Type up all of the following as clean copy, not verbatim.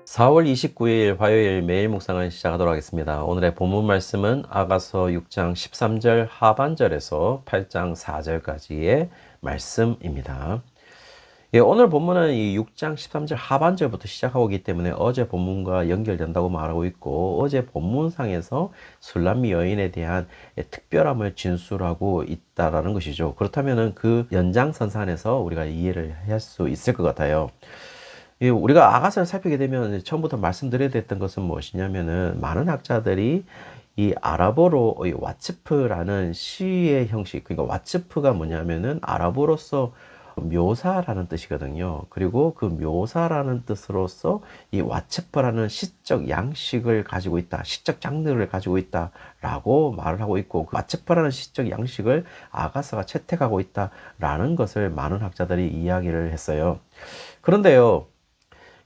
4월 29일 화요일 매일 묵상을 시작하도록 하겠습니다. 오늘의 본문 말씀은 아가서 6장 13절 하반절에서 8장 4절까지의 말씀입니다. 오늘 본문은 이 6장 13절 하반절부터 시작하고 있기 때문에 어제 본문과 연결된다고 말하고 있고, 어제 본문상에서 술람미 여인에 대한 특별함을 진술하고 있다라는 것이죠. 그렇다면 그 연장선상에서 우리가 이해를 할 수 있을 것 같아요. 우리가 아가서를 살피게 되면 처음부터 말씀드려야 됐던 것은 무엇이냐면은, 많은 학자들이 이 아랍어로 이 와츠프라는 시의 형식, 그러니까 와츠프가 뭐냐면은 아랍어로서 묘사라는 뜻이거든요. 그리고 그 묘사라는 뜻으로서 이 와츠프라는 시적 양식을 가지고 있다, 시적 장르를 가지고 있다라고 말을 하고 있고, 그 와츠프라는 시적 양식을 아가서가 채택하고 있다라는 것을 많은 학자들이 이야기를 했어요. 그런데요,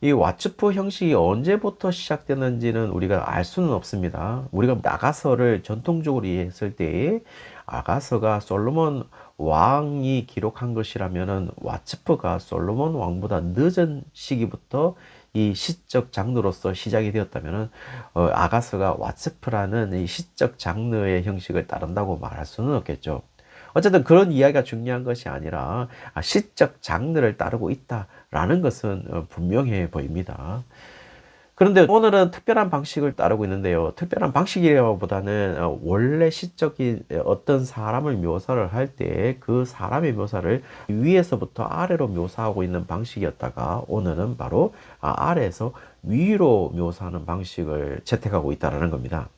이 와츠프 형식이 언제부터 시작되는지는 우리가 알 수는 없습니다. 우리가 아가서를 전통적으로 이해했을 때에 아가서가 솔로몬 왕이 기록한 것이라면은 와츠프가 솔로몬 왕보다 늦은 시기부터 이 시적 장르로서 시작이 되었다면은 아가서가 와츠프라는 이 시적 장르의 형식을 따른다고 말할 수는 없겠죠. 어쨌든 그런 이야기가 중요한 것이 아니라 시적 장르를 따르고 있다라는 것은 분명해 보입니다. 그런데 오늘은 특별한 방식을 따르고 있는데요. 특별한 방식이라기보다는 원래 시적인 어떤 사람을 묘사를 할 때 그 사람의 묘사를 위에서부터 아래로 묘사하고 있는 방식이었다가, 오늘은 바로 아래에서 위로 묘사하는 방식을 채택하고 있다는 겁니다.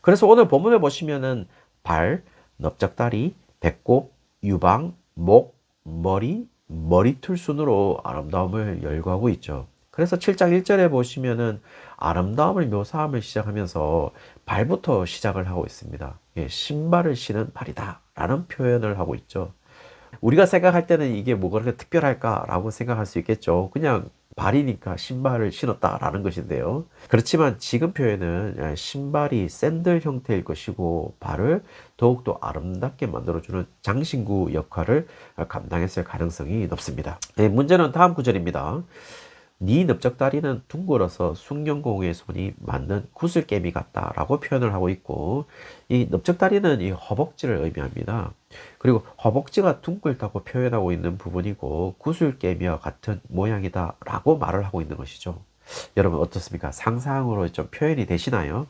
그래서 오늘 본문을 보시면은 발, 넓적다리, 배꼽, 유방, 목, 머리, 머리털 순으로 아름다움을 열거하고 있죠. 그래서 7장 1절에 보시면은 아름다움을 묘사함을 시작하면서 발부터 시작을 하고 있습니다. 신발을 신은 발이다 라는 표현을 하고 있죠. 우리가 생각할 때는 이게 뭐가 그렇게 특별할까라고 생각할 수 있겠죠. 그냥 발이니까 신발을 신었다라는 것인데요. 그렇지만 지금 표현은 신발이 샌들 형태일 것이고, 발을 더욱더 아름답게 만들어주는 장신구 역할을 감당했을 가능성이 높습니다. 문제는 다음 구절입니다. 네 넓적다리는 둥글어서 숭늉공의 손이 만든 구슬개미 같다라고 표현을 하고 있고, 이 넓적다리는 이 허벅지를 의미합니다. 그리고 허벅지가 둥글다고 표현하고 있는 부분이고, 구슬개미와 같은 모양이다라고 말을 하고 있는 것이죠. 여러분 어떻습니까? 상상으로 좀 표현이 되시나요?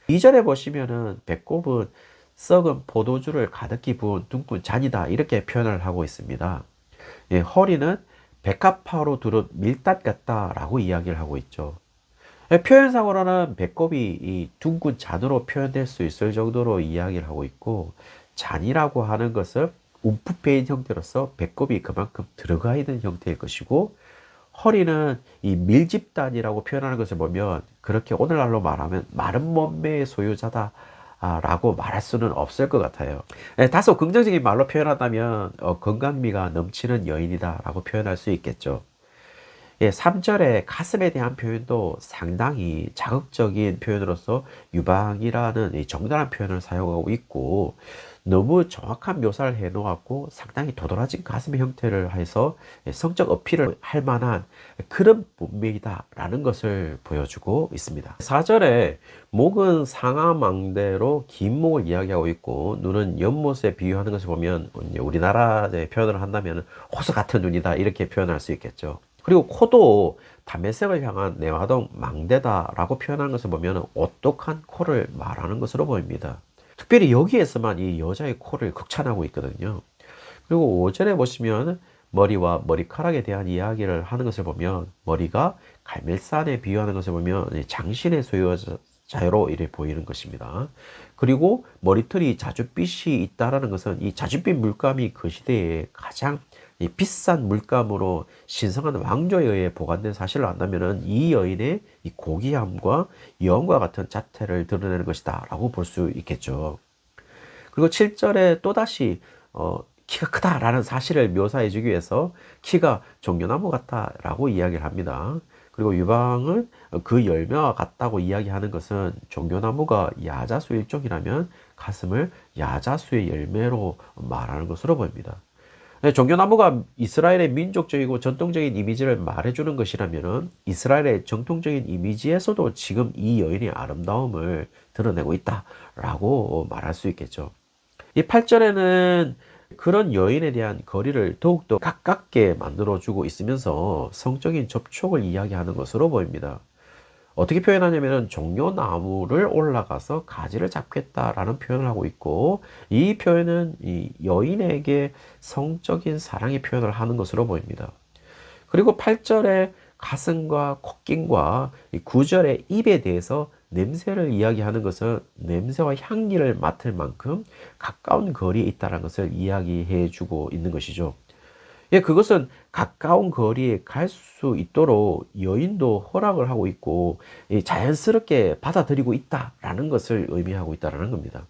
2절에 보시면은 배꼽은 썩은 포도주를 가득히 부은 둥근 잔이다 이렇게 표현을 하고 있습니다. 허리는 백합화로 두른 밀답 같다라고 이야기를 하고 있죠. 표현상으로는 배꼽이 이 둥근 잔으로 표현될 수 있을 정도로 이야기를 하고 있고, 잔이라고 하는 것은 움푹 패인 형태로서 배꼽이 그만큼 들어가 있는 형태일 것이고, 허리는 이 밀집단이라고 표현하는 것을 보면 그렇게 오늘날로 말하면 마른 몸매의 소유자다 라고 말할 수는 없을 것 같아요. 다소 긍정적인 말로 표현한다면 건강미가 넘치는 여인이다 라고 표현할 수 있겠죠. 3절의 가슴에 대한 표현도 상당히 자극적인 표현으로서 유방이라는 이 정당한 표현을 사용하고 있고, 너무 정확한 묘사를 해 놓았고 상당히 도드라진 가슴의 형태를 해서 성적 어필을 할 만한 그런 몸매이다 라는 것을 보여주고 있습니다. 4절에 목은 상하망대로 긴 목을 이야기하고 있고, 눈은 연못에 비유하는 것을 보면 우리나라의 표현을 한다면 호수 같은 눈이다 이렇게 표현할 수 있겠죠. 그리고 코도 담배색을 향한 내화동 망대다라고 표현하는 것을 보면 오똑한 코를 말하는 것으로 보입니다. 특별히 여기에서만 이 여자의 코를 극찬하고 있거든요. 그리고 5절에 보시면 머리와 머리카락에 대한 이야기를 하는 것을 보면, 머리가 갈멜산에 비유하는 것을 보면 장신의 소유자로 이래 보이는 것입니다. 그리고 머리털이 자줏빛이 있다라는 것은 이 자줏빛 물감이 그 시대에 가장 이 비싼 물감으로 신성한 왕조에 의해 보관된 사실을 안다면 이 여인의 이 고귀함과 여왕과 같은 자태를 드러내는 것이다 라고 볼 수 있겠죠. 그리고 7절에 또다시 키가 크다라는 사실을 묘사해 주기 위해서 키가 종려나무 같다라고 이야기를 합니다. 그리고 유방은 그 열매와 같다고 이야기하는 것은, 종려나무가 야자수 일종이라면 가슴을 야자수의 열매로 말하는 것으로 보입니다. 종려나무가 이스라엘의 민족적이고 전통적인 이미지를 말해주는 것이라면은 이스라엘의 정통적인 이미지에서도 지금 이 여인의 아름다움을 드러내고 있다라고 말할 수 있겠죠. 이 8절에는 그런 여인에 대한 거리를 더욱더 가깝게 만들어주고 있으면서 성적인 접촉을 이야기하는 것으로 보입니다. 어떻게 표현하냐면은 종려나무를 올라가서 가지를 잡겠다라는 표현을 하고 있고, 이 표현은 이 여인에게 성적인 사랑의 표현을 하는 것으로 보입니다. 그리고 8절에 가슴과 콧김과 9절에 입에 대해서 냄새를 이야기하는 것은 냄새와 향기를 맡을 만큼 가까운 거리에 있다는 것을 이야기해 주고 있는 것이죠. 예, 그것은 가까운 거리에 갈 수 있도록 여인도 허락을 하고 있고 자연스럽게 받아들이고 있다라는 것을 의미하고 있다라는 겁니다.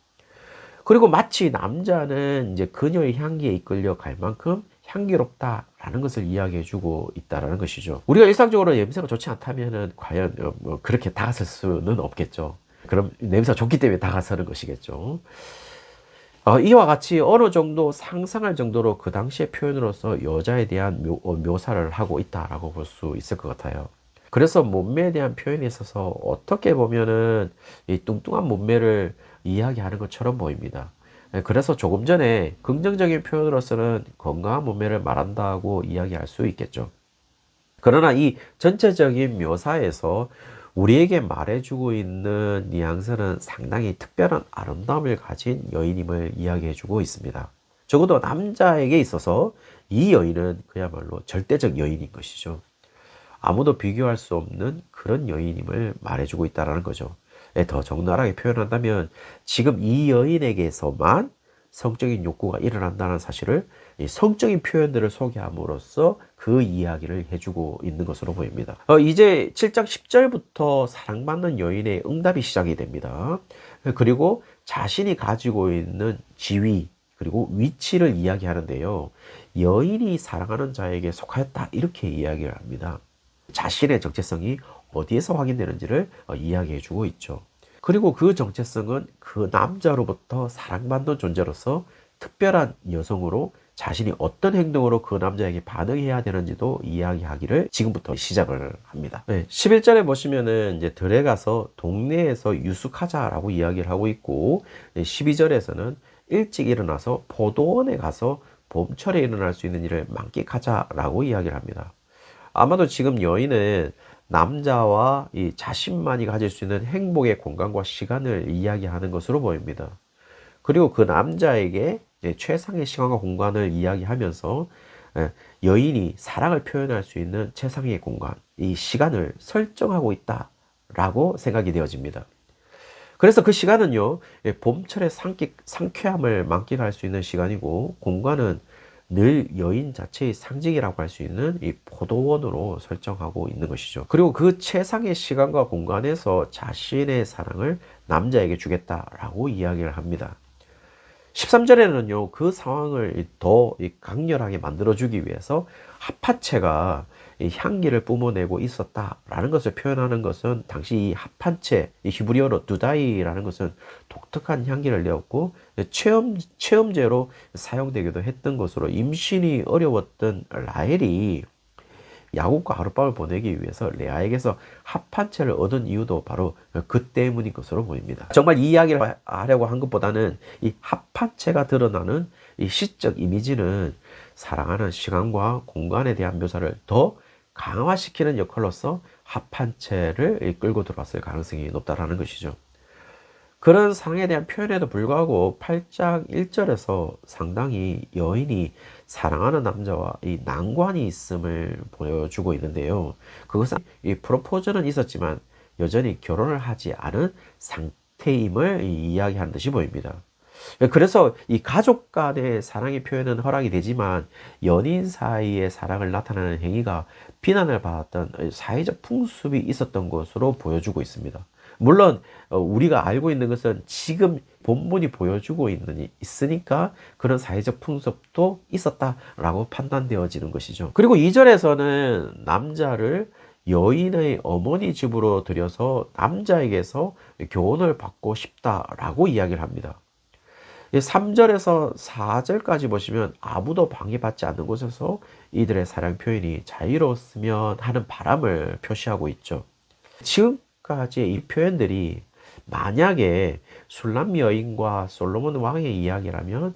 그리고 마치 남자는 이제 그녀의 향기에 이끌려 갈 만큼 향기롭다라는 것을 이야기해 주고 있다라는 것이죠. 우리가 일상적으로 냄새가 좋지 않다면은 과연 뭐 그렇게 다가설 수는 없겠죠. 그럼 냄새가 좋기 때문에 다가서는 것이겠죠. 이와 같이 어느 정도 상상할 정도로 그 당시의 표현으로서 여자에 대한 묘사를 하고 있다라고 볼 수 있을 것 같아요. 그래서 몸매에 대한 표현에 있어서 어떻게 보면은 이 뚱뚱한 몸매를 이야기하는 것처럼 보입니다. 그래서 조금 전에 긍정적인 표현으로서는 건강한 몸매를 말한다고 이야기할 수 있겠죠. 그러나 이 전체적인 묘사에서 우리에게 말해주고 있는 뉘앙스는 상당히 특별한 아름다움을 가진 여인임을 이야기해주고 있습니다. 적어도 남자에게 있어서 이 여인은 그야말로 절대적 여인인 것이죠. 아무도 비교할 수 없는 그런 여인임을 말해주고 있다는 거죠. 더 적나라하게 표현한다면 지금 이 여인에게서만 성적인 욕구가 일어난다는 사실을 이 성적인 표현들을 소개함으로써 그 이야기를 해주고 있는 것으로 보입니다. 이제 7장 10절부터 사랑받는 여인의 응답이 시작이 됩니다. 그리고 자신이 가지고 있는 지위 그리고 위치를 이야기하는데요. 여인이 사랑하는 자에게 속하였다 이렇게 이야기를 합니다. 자신의 정체성이 어디에서 확인되는지를 이야기해 주고 있죠. 그리고 그 정체성은 그 남자로부터 사랑받는 존재로서 특별한 여성으로 자신이 어떤 행동으로 그 남자에게 반응해야 되는지도 이야기하기를 지금부터 시작을 합니다. 11절에 보시면은 이제 들에 가서 동네에서 유숙하자라고 이야기를 하고 있고, 12절에서는 일찍 일어나서 포도원에 가서 봄철에 일어날 수 있는 일을 만끽하자라고 이야기를 합니다. 아마도 지금 여인은 남자와 이 자신만이 가질 수 있는 행복의 공간과 시간을 이야기하는 것으로 보입니다. 그리고 그 남자에게 최상의 시간과 공간을 이야기하면서 여인이 사랑을 표현할 수 있는 최상의 공간, 이 시간을 설정하고 있다라고 생각이 되어집니다. 그래서 그 시간은요, 봄철의 상쾌함을 만끽할 수 있는 시간이고, 공간은 늘 여인 자체의 상징이라고 할 수 있는 이 포도원으로 설정하고 있는 것이죠. 그리고 그 최상의 시간과 공간에서 자신의 사랑을 남자에게 주겠다라고 이야기를 합니다. 13절에는요, 그 상황을 더 강렬하게 만들어주기 위해서 합화채가 이 향기를 뿜어내고 있었다라는 것을 표현하는 것은 당시 이 합한채, 이 히브리어로 두다이라는 것은 독특한 향기를 내었고 체험제로 사용되기도 했던 것으로 임신이 어려웠던 라헬이 야곱과 하룻밤을 보내기 위해서 레아에게서 합한채를 얻은 이유도 바로 그 때문인 것으로 보입니다. 정말 이 이야기를 하려고 한 것보다는 이 합한채가 드러나는 이 시적 이미지는 사랑하는 시간과 공간에 대한 묘사를 더 강화시키는 역할로서 합한채를 끌고 들어왔을 가능성이 높다라는 것이죠. 그런 사랑에 대한 표현에도 불구하고 8장 1절에서 상당히 여인이 사랑하는 남자와 이 난관이 있음을 보여주고 있는데요. 그것은 이 프로포즈는 있었지만 여전히 결혼을 하지 않은 상태임을 이야기하는 듯이 보입니다. 그래서 이 가족 간의 사랑의 표현은 허락이 되지만 연인 사이의 사랑을 나타내는 행위가 비난을 받았던 사회적 풍습이 있었던 것으로 보여주고 있습니다. 물론 우리가 알고 있는 것은 지금 본문이 보여주고 있으니까 그런 사회적 풍습도 있었다라고 판단되어지는 것이죠. 그리고 2절에서는 남자를 여인의 어머니 집으로 들여서 남자에게서 교훈을 받고 싶다라고 이야기를 합니다. 3절에서 4절까지 보시면 아무도 방해받지 않는 곳에서 이들의 사랑 표현이 자유로웠으면 하는 바람을 표시하고 있죠. 지금까지의 이 표현들이 만약에 술람 여인과 솔로몬 왕의 이야기라면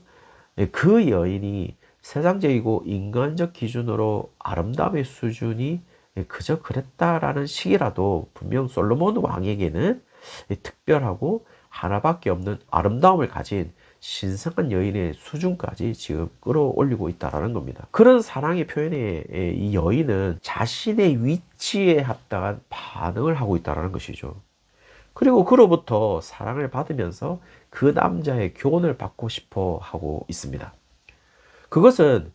그 여인이 세상적이고 인간적 기준으로 아름다움의 수준이 그저 그랬다라는 식이라도 분명 솔로몬 왕에게는 특별하고 하나밖에 없는 아름다움을 가진 신성한 여인의 수준까지 지금 끌어올리고 있다는 겁니다. 그런 사랑의 표현에 이 여인은 자신의 위치에 합당한 반응을 하고 있다는 것이죠. 그리고 그로부터 사랑을 받으면서 그 남자의 교훈을 받고 싶어 하고 있습니다. 그것은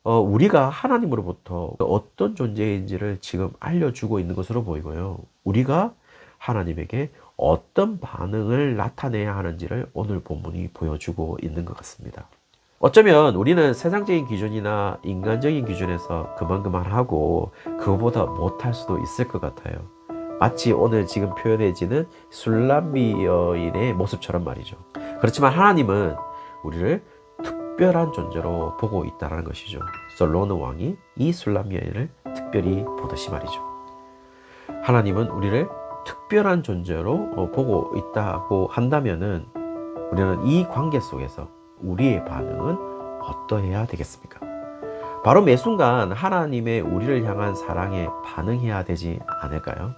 우리가 하나님으로부터 어떤 존재인지를 지금 알려주고 있는 것으로 보이고요. 우리가 하나님에게 어떤 반응을 나타내야 하는지를 오늘 본문이 보여주고 있는 것 같습니다. 어쩌면 우리는 세상적인 기준이나 인간적인 기준에서 그만하고 그거보다 못할 수도 있을 것 같아요. 마치 오늘 지금 표현해지는 술람미 여인의 모습처럼 말이죠. 그렇지만 하나님은 우리를 특별한 존재로 보고 있다는 것이죠. 솔로몬 왕이 이 술람미 여인을 특별히 보듯이 말이죠. 하나님은 우리를 특별한 존재로 보고 있다고 한다면은 우리는 이 관계 속에서 우리의 반응은 어떠해야 되겠습니까? 바로 매 순간 하나님의 우리를 향한 사랑에 반응해야 되지 않을까요?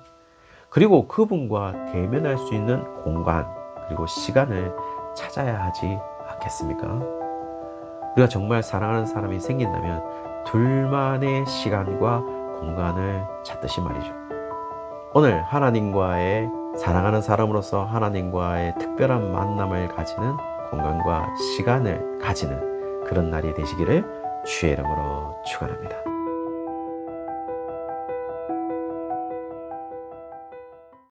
그리고 그분과 대면할 수 있는 공간 그리고 시간을 찾아야 하지 않겠습니까? 우리가 정말 사랑하는 사람이 생긴다면 둘만의 시간과 공간을 찾듯이 말이죠. 오늘 하나님과의 사랑하는 사람으로서 하나님과의 특별한 만남을 가지는 공간과 시간을 가지는 그런 날이 되시기를 주의 이름으로 축원합니다.